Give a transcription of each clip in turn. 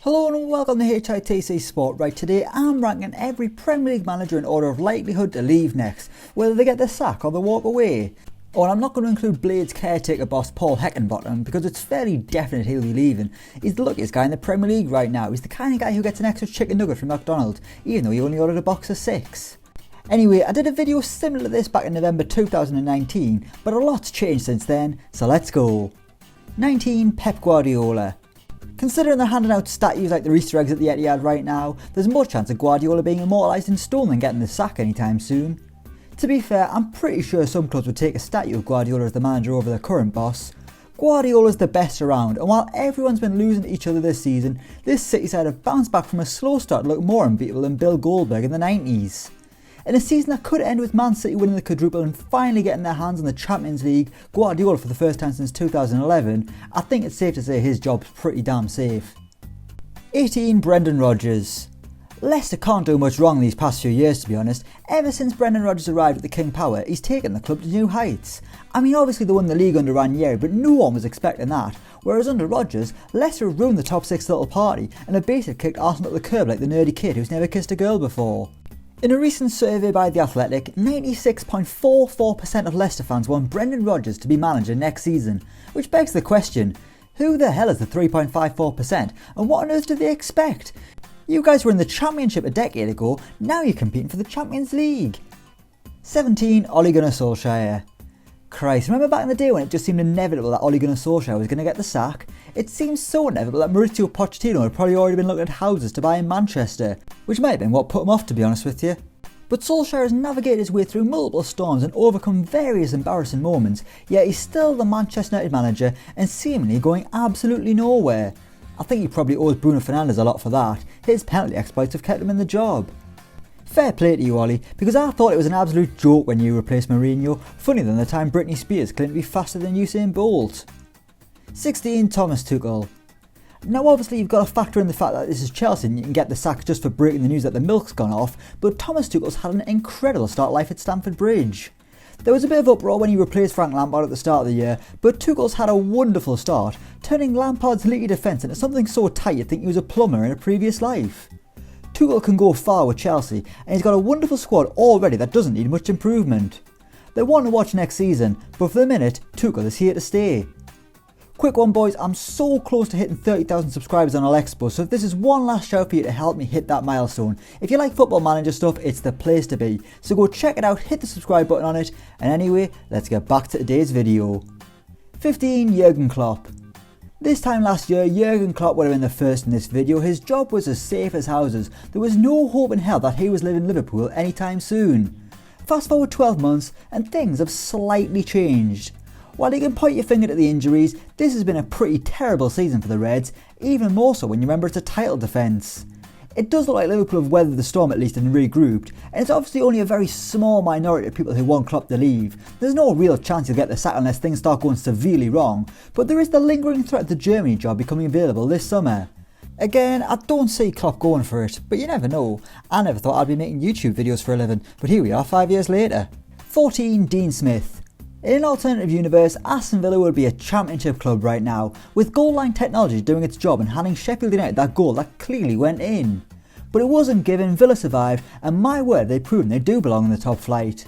Hello and welcome to HITC Sport. Right, today I'm ranking every Premier League manager in order of likelihood to leave next, whether they get the sack or they walk away. Oh, and I'm not going to include Blade's caretaker boss Paul Heckingbottom because it's fairly definite he'll be leaving. He's the luckiest guy in the Premier League right now. He's the kind of guy who gets an extra chicken nugget from McDonald's, even though he only ordered a box of 6. Anyway, I did a video similar to this back in November 2019, but a lot's changed since then, so let's go. 19. Pep Guardiola. Considering they're handing out statues like the Easter eggs at the Etihad right now, there's more chance of Guardiola being immortalised in stone than getting the sack anytime soon. To be fair, I'm pretty sure some clubs would take a statue of Guardiola as the manager over their current boss. Guardiola's the best around, and while everyone's been losing to each other this season, this City side have bounced back from a slow start to look more unbeatable than Bill Goldberg in the 90s. In a season that could end with Man City winning the quadruple and finally getting their hands on the Champions League, Guardiola for the first time since 2011, I think it's safe to say his job's pretty damn safe. 18. Brendan Rodgers. Leicester can't do much wrong these past few years, to be honest. Ever since Brendan Rodgers arrived at the King Power, he's taken the club to new heights. I mean, obviously they won the league under Ranieri, but no one was expecting that. Whereas under Rodgers, Leicester have ruined the top 6 little party and have basically kicked Arsenal at the curb like the nerdy kid who's never kissed a girl before. In a recent survey by The Athletic, 96.44% of Leicester fans want Brendan Rodgers to be manager next season, which begs the question, who the hell is the 3.54% and what on earth do they expect? You guys were in the Championship a decade ago, now you're competing for the Champions League. 17. Ole Gunnar Solskjaer. Christ, remember back in the day when it just seemed inevitable that Ole Gunnar Solskjaer was going to get the sack? It seems so inevitable that Mauricio Pochettino had probably already been looking at houses to buy in Manchester, which might have been what put him off, to be honest with you. But Solskjaer has navigated his way through multiple storms and overcome various embarrassing moments, yet he's still the Manchester United manager and seemingly going absolutely nowhere. I think he probably owes Bruno Fernandes a lot for that. His penalty exploits have kept him in the job. Fair play to you, Ollie, because I thought it was an absolute joke when you replaced Mourinho, funnier than the time Britney Spears claimed to be faster than Usain Bolt. 16. Thomas Tuchel. Now obviously you've got to factor in the fact that this is Chelsea and you can get the sack just for breaking the news that the milk's gone off, but Thomas Tuchel's had an incredible start life at Stamford Bridge. There was a bit of uproar when he replaced Frank Lampard at the start of the year, but Tuchel's had a wonderful start, turning Lampard's leaky defence into something so tight you'd think he was a plumber in a previous life. Tuchel can go far with Chelsea, and he's got a wonderful squad already that doesn't need much improvement. They're one to watch next season, but for the minute, Tuchel is here to stay. Quick one boys, I'm so close to hitting 30,000 subscribers on Alexpo, so if this is one last shout for you to help me hit that milestone. If you like football manager stuff, it's the place to be. So go check it out, hit the subscribe button on it, and anyway, let's get back to today's video. 15. Jurgen Klopp. This time last year, Jurgen Klopp would have been the first in this video. His job was as safe as houses. There was no hope in hell that he was leaving Liverpool anytime soon. Fast forward 12 months and things have slightly changed. While you can point your finger at the injuries, this has been a pretty terrible season for the Reds, even more so when you remember it's a title defence. It does look like Liverpool have weathered the storm at least and regrouped, and it's obviously only a very small minority of people who want Klopp to leave. There's no real chance he'll get the sack unless things start going severely wrong, but there is the lingering threat of the Germany job becoming available this summer. Again, I don't see Klopp going for it, but you never know. I never thought I'd be making YouTube videos for a living, but here we are 5 years later. 14. Dean Smith. In an alternative universe, Aston Villa would be a championship club right now, with goal line technology doing its job and handing Sheffield United that goal that clearly went in. But it wasn't given, Villa survived, and my word, they've proven they do belong in the top flight.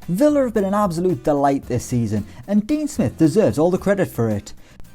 Villa have been an absolute delight this season, and Dean Smith deserves all the credit for it.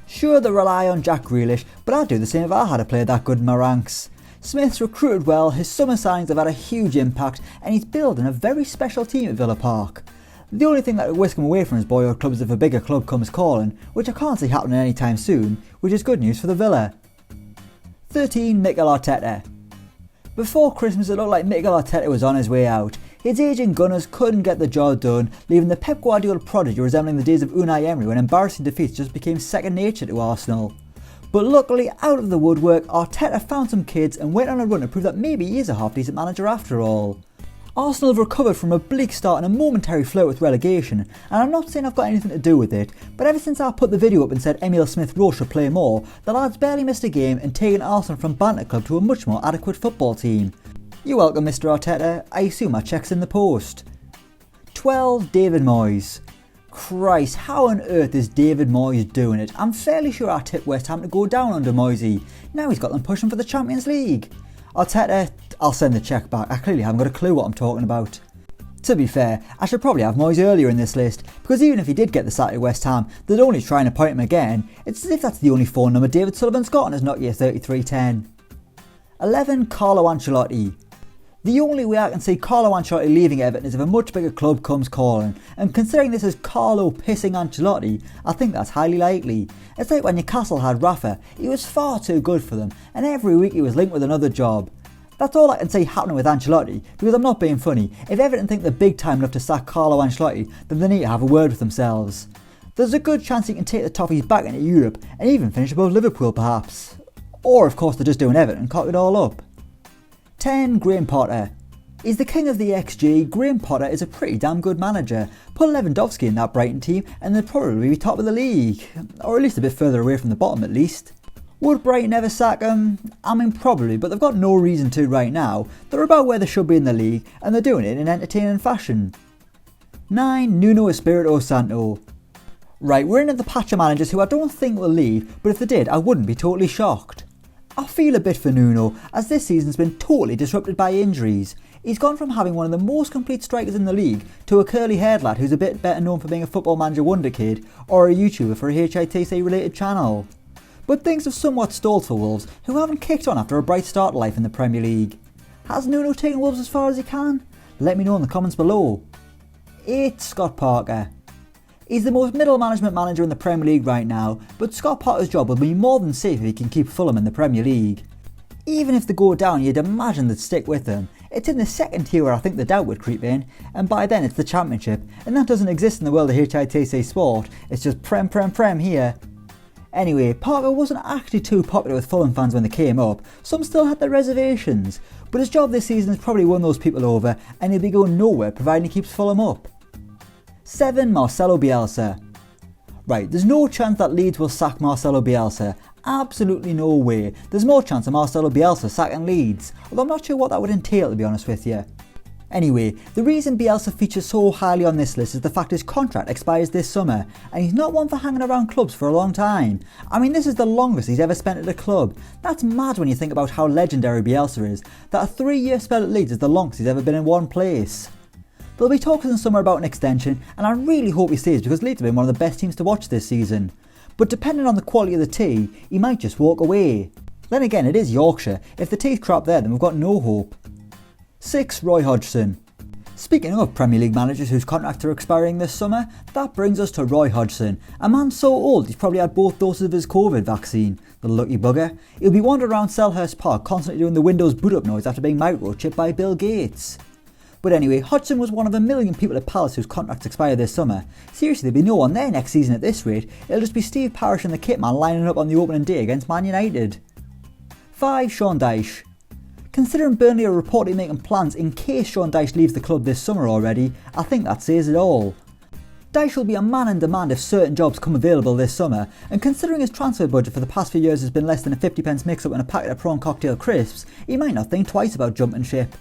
Sure, they rely on Jack Grealish, but I'd do the same if I had a player that good in my ranks. Smith's recruited well, his summer signings have had a huge impact, and he's building a very special team at Villa Park. The only thing that would whisk him away from his boyhood club is if a bigger club comes calling, which I can't see happening anytime soon, which is good news for the Villa. 13. Mikel Arteta. Before Christmas it looked like Mikel Arteta was on his way out. His aging Gunners couldn't get the job done, leaving the Pep Guardiola prodigy resembling the days of Unai Emery when embarrassing defeats just became second nature to Arsenal. But luckily, out of the woodwork, Arteta found some kids and went on a run to prove that maybe he is a half-decent manager after all. Arsenal have recovered from a bleak start and a momentary flirt with relegation, and I'm not saying I've got anything to do with it, but ever since I put the video up and said Emile Smith-Rowe should play more, the lads barely missed a game and taken Arsenal from banter club to a much more adequate football team. You're welcome, Mr Arteta, I assume my check's in the post. 12. David Moyes. Christ, how on earth is David Moyes doing it? I'm fairly sure I tipped West Ham to go down under Moyes. Now he's got them pushing for the Champions League. Arteta, I'll send the cheque back. I clearly haven't got a clue what I'm talking about. To be fair, I should probably have Moyes earlier in this list, because even if he did get the sack at West Ham, they'd only try and appoint him again. It's as if that's the only phone number David Sullivan's got on his Nokia 3310. 11. Carlo Ancelotti. The only way I can see Carlo Ancelotti leaving Everton is if a much bigger club comes calling, and considering this is Carlo pissing Ancelotti, I think that's highly likely. It's like when Newcastle had Rafa, he was far too good for them, and every week he was linked with another job. That's all I can see happening with Ancelotti, because I'm not being funny. If Everton think they're big time enough to sack Carlo Ancelotti, then they need to have a word with themselves. There's a good chance he can take the Toffees back into Europe, and even finish above Liverpool perhaps. Or of course they're just doing Everton and cock it all up. 10. Graham Potter. He's the king of the XG. Graham Potter is a pretty damn good manager. Put Lewandowski in that Brighton team and they'd probably be top of the league. Or at least a bit further away from the bottom at least. Would Brighton ever sack him? I mean probably, but they've got no reason to right now. They're about where they should be in the league and they're doing it in an entertaining fashion. 9. Nuno Espirito Santo. Right, we're into the patch of managers who I don't think will leave, but if they did I wouldn't be totally shocked. I feel a bit for Nuno, as this season's been totally disrupted by injuries. He's gone from having one of the most complete strikers in the league to a curly-haired lad who's a bit better known for being a Football Manager wonder kid or a YouTuber for a HITC related channel. But things have somewhat stalled for Wolves, who haven't kicked on after a bright start to life in the Premier League. Has Nuno taken Wolves as far as he can? Let me know in the comments below. 8. Scott Parker. He's the most middle management manager in the Premier League right now, but Scott Parker's job will be more than safe if he can keep Fulham in the Premier League. Even if they go down, you'd imagine they'd stick with him. It's in the second tier where I think the doubt would creep in, and by then it's the Championship, and that doesn't exist in the world of HITC sport, it's just Prem here. Anyway, Parker wasn't actually too popular with Fulham fans when they came up, some still had their reservations, but his job this season has probably won those people over, and he'll be going nowhere providing he keeps Fulham up. 7. Marcelo Bielsa. Right, there's no chance that Leeds will sack Marcelo Bielsa. Absolutely no way. There's more chance of Marcelo Bielsa sacking Leeds, although I'm not sure what that would entail to be honest with you. Anyway, the reason Bielsa features so highly on this list is the fact his contract expires this summer, and he's not one for hanging around clubs for a long time. I mean, this is the longest he's ever spent at a club. That's mad when you think about how legendary Bielsa is, that a 3-year spell at Leeds is the longest he's ever been in one place. There'll be talks in the summer about an extension, and I really hope he stays because Leeds have been one of the best teams to watch this season. But depending on the quality of the tea, he might just walk away. Then again, it is Yorkshire. If the tea's crap there, then we've got no hope. 6. Roy Hodgson. Speaking of Premier League managers whose contracts are expiring this summer, that brings us to Roy Hodgson, a man so old he's probably had both doses of his COVID vaccine. The lucky bugger. He'll be wandering around Selhurst Park constantly doing the Windows boot up noise after being microchipped by Bill Gates. But anyway, Hodgson was one of a million people at Palace whose contracts expire this summer. Seriously, there'll be no one there next season at this rate. It'll just be Steve Parish and the kit man lining up on the opening day against Man United. 5. Sean Dyche. Considering Burnley are reportedly making plans in case Sean Dyche leaves the club this summer already, I think that says it all. Dyche will be a man in demand if certain jobs come available this summer, and considering his transfer budget for the past few years has been less than a 50p mix-up and a packet of prawn cocktail crisps, he might not think twice about jumping ship.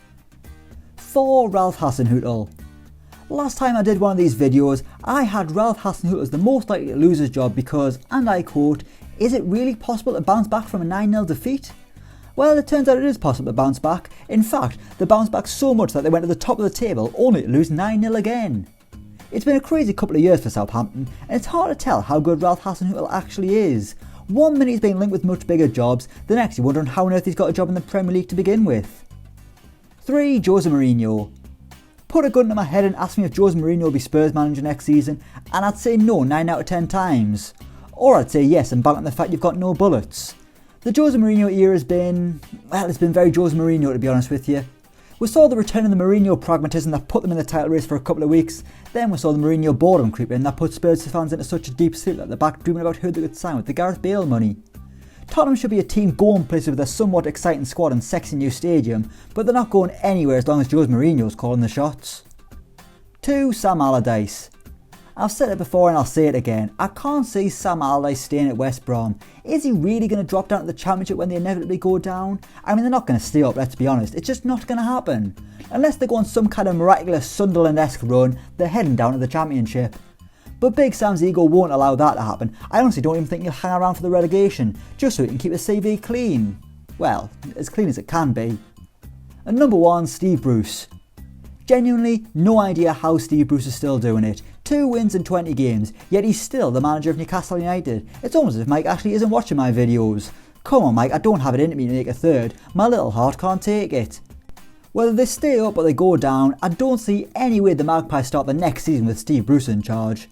4. Ralph Hasenhuttl. Last time I did one of these videos, I had Ralph Hasenhuttl as the most likely to lose his job because, and I quote, "Is it really possible to bounce back from a 9-0 defeat?" Well, it turns out it is possible to bounce back. In fact, they bounced back so much that they went to the top of the table only to lose 9-0 again. It's been a crazy couple of years for Southampton, and it's hard to tell how good Ralph Hasenhuttl actually is. One minute he's being linked with much bigger jobs, the next you're wondering how on earth he's got a job in the Premier League to begin with. 3. Jose Mourinho. Put a gun to my head and ask me if Jose Mourinho will be Spurs manager next season, and I'd say no 9 out of 10 times. Or I'd say yes and bank on the fact you've got no bullets. The Jose Mourinho era has been, well, it's been very Jose Mourinho to be honest with you. We saw the return of the Mourinho pragmatism that put them in the title race for a couple of weeks, then we saw the Mourinho boredom creep in that put Spurs fans into such a deep sleep that they're back dreaming about who they could sign with the Gareth Bale money. Tottenham should be a team going places with a somewhat exciting squad and sexy new stadium, but they're not going anywhere as long as Jose Mourinho's calling the shots. 2. Sam Allardyce. I've said it before and I'll say it again, I can't see Sam Allardyce staying at West Brom. Is he really going to drop down to the Championship when they inevitably go down? I mean, they're not going to stay up, let's be honest, it's just not going to happen. Unless they go on some kind of miraculous Sunderland-esque run, they're heading down to the Championship. But Big Sam's ego won't allow that to happen. I honestly don't even think he'll hang around for the relegation, just so he can keep his CV clean. Well, as clean as it can be. And number 1, Steve Bruce. Genuinely, no idea how Steve Bruce is still doing it. 2 wins in 20 games, yet he's still the manager of Newcastle United. It's almost as if Mike actually isn't watching my videos. Come on Mike, I don't have it in me to make a third. My little heart can't take it. Whether they stay up or they go down, I don't see any way the Magpies start the next season with Steve Bruce in charge.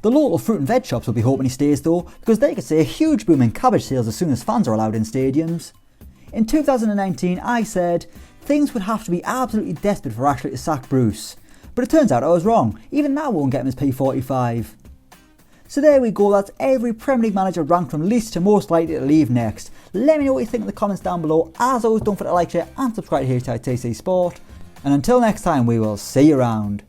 The local fruit and veg shops will be hoping he stays though, because they could see a huge boom in cabbage sales as soon as fans are allowed in stadiums. In 2019 I said, things would have to be absolutely desperate for Ashley to sack Bruce. But it turns out I was wrong, even that won't get him his P45. So there we go, that's every Premier League manager ranked from least to most likely to leave next. Let me know what you think in the comments down below. As always, don't forget to like, share and subscribe here to HITC Sport. And until next time, we will see you around.